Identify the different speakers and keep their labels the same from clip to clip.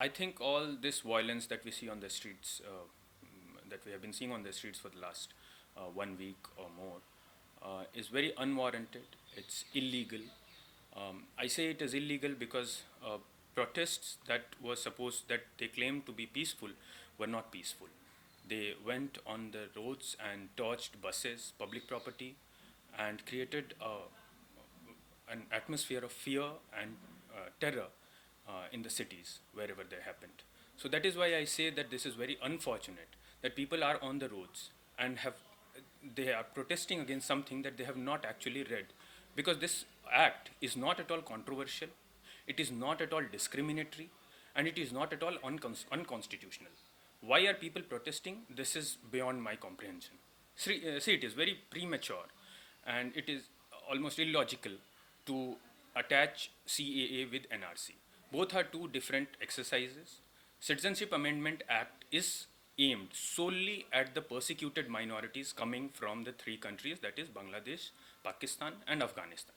Speaker 1: I think all this violence that we see on the streets, that we have been seeing on the streets for the last 1 week or more, is very unwarranted. It's illegal. I say it is illegal because protests that they claimed to be peaceful were not peaceful. They went on the roads and torched buses, public property, and created an atmosphere of fear and terror in the cities wherever they happened. So that is why I say that this is very unfortunate that people are on the roads and they are protesting against something that they have not actually read, because this act is not at all controversial, it is not at all discriminatory, and it is not at all unconstitutional. Why are people protesting? This is beyond my comprehension. See, it is very premature and it is almost illogical to attach CAA with NRC. Both are two different exercises. Citizenship Amendment Act is aimed solely at the persecuted minorities coming from the three countries, that is Bangladesh, Pakistan and Afghanistan.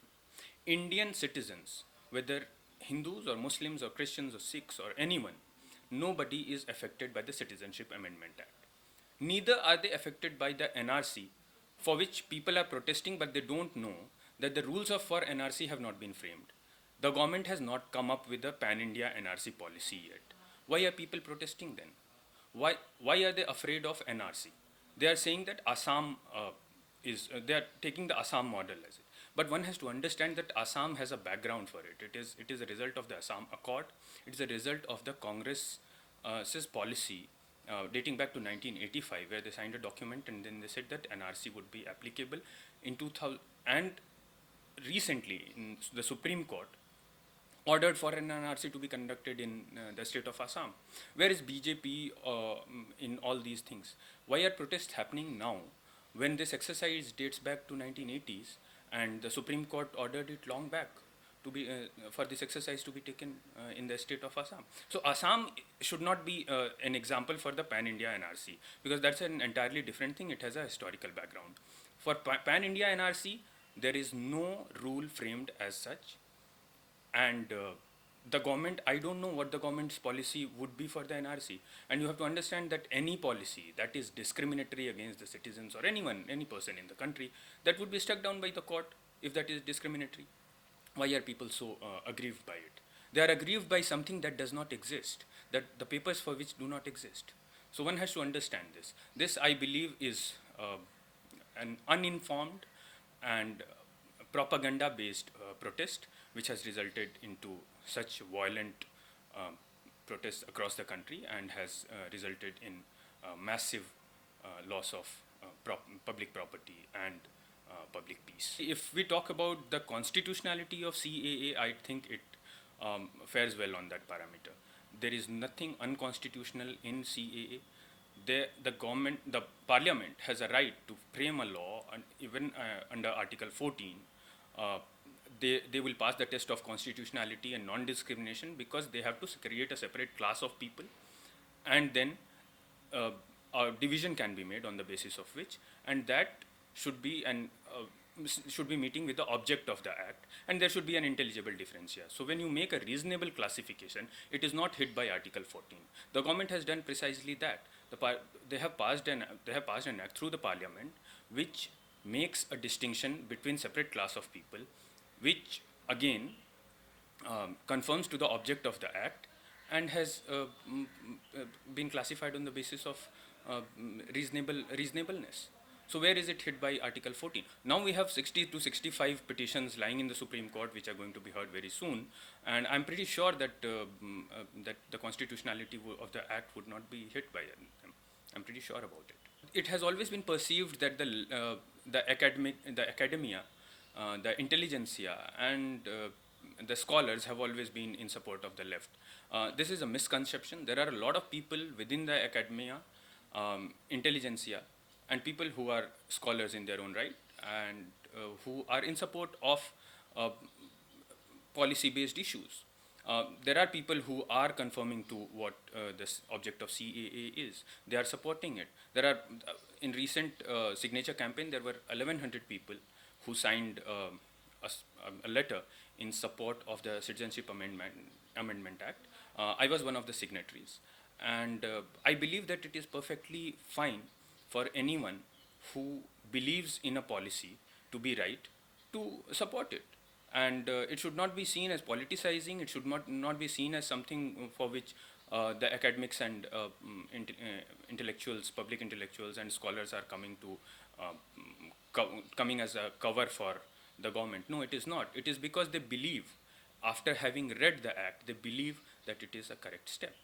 Speaker 1: Indian citizens, whether Hindus or Muslims or Christians or Sikhs or anyone, nobody is affected by the Citizenship Amendment Act. Neither are they affected by the NRC, for which people are protesting, but they don't know that the rules for NRC have not been framed. The government has not come up with a pan-India NRC policy yet. Why are people protesting then? Why are they afraid of NRC? They are saying that Assam they are taking the Assam model as it. But one has to understand that Assam has a background for it. It is a result of the Assam Accord. It is a result of the Congress's policy dating back to 1985, where they signed a document and then they said that NRC would be applicable in 2000. And recently, in the Supreme Court ordered for an NRC to be conducted in the state of Assam. Where is BJP in all these things? Why are protests happening now when this exercise dates back to 1980s and the Supreme Court ordered it long back to be for this exercise to be taken in the state of Assam? So Assam should not be an example for the Pan-India NRC, because that's an entirely different thing. It has a historical background. For Pan-India NRC, there is no rule framed as such, and the government, I don't know what the government's policy would be for the NRC. And you have to understand that any policy that is discriminatory against the citizens or anyone, any person in the country, that would be struck down by the court if that is discriminatory. Why are people so aggrieved by it? They are aggrieved by something that does not exist, that the papers for which do not exist. So one has to understand this. This, I believe, is an uninformed and propaganda-based protest, which has resulted into such violent protests across the country and has resulted in massive loss of public property and public peace. If we talk about the constitutionality of CAA, I think it fares well on that parameter. There is nothing unconstitutional in CAA. The parliament has a right to frame a law, and even under Article 14, they will pass the test of constitutionality and non-discrimination, because they have to create a separate class of people, and then a division can be made on the basis of which, and that should be should be meeting with the object of the act, and there should be an intelligible difference here. So when you make a reasonable classification, it is not hit by Article 14. The government has done precisely that. They have passed an act through the parliament which makes a distinction between separate class of people, which again conforms to the object of the act and has been classified on the basis of reasonableness. So where is it hit by Article 14? Now we have 60 to 65 petitions lying in the Supreme Court, which are going to be heard very soon, and I'm pretty sure that that the constitutionality of the act would not be hit by them. I'm pretty sure about it. It has always been perceived that the academia, the intelligentsia, and the scholars have always been in support of the left. This is a misconception. There are a lot of people within the academia, intelligentsia, and people who are scholars in their own right, and who are in support of policy-based issues. There are people who are conforming to what this object of CAA is. They are supporting it. There are, in recent signature campaign, there were 1,100 people who signed a letter in support of the Citizenship Amendment Act, I was one of the signatories. And I believe that it is perfectly fine for anyone who believes in a policy to be right to support it. And it should not be seen as politicizing, it should not be seen as something for which the academics and intellectuals, public intellectuals and scholars are coming to coming as a cover for the government. No, it is not. It is because they believe, after having read the act, they believe that it is a correct step.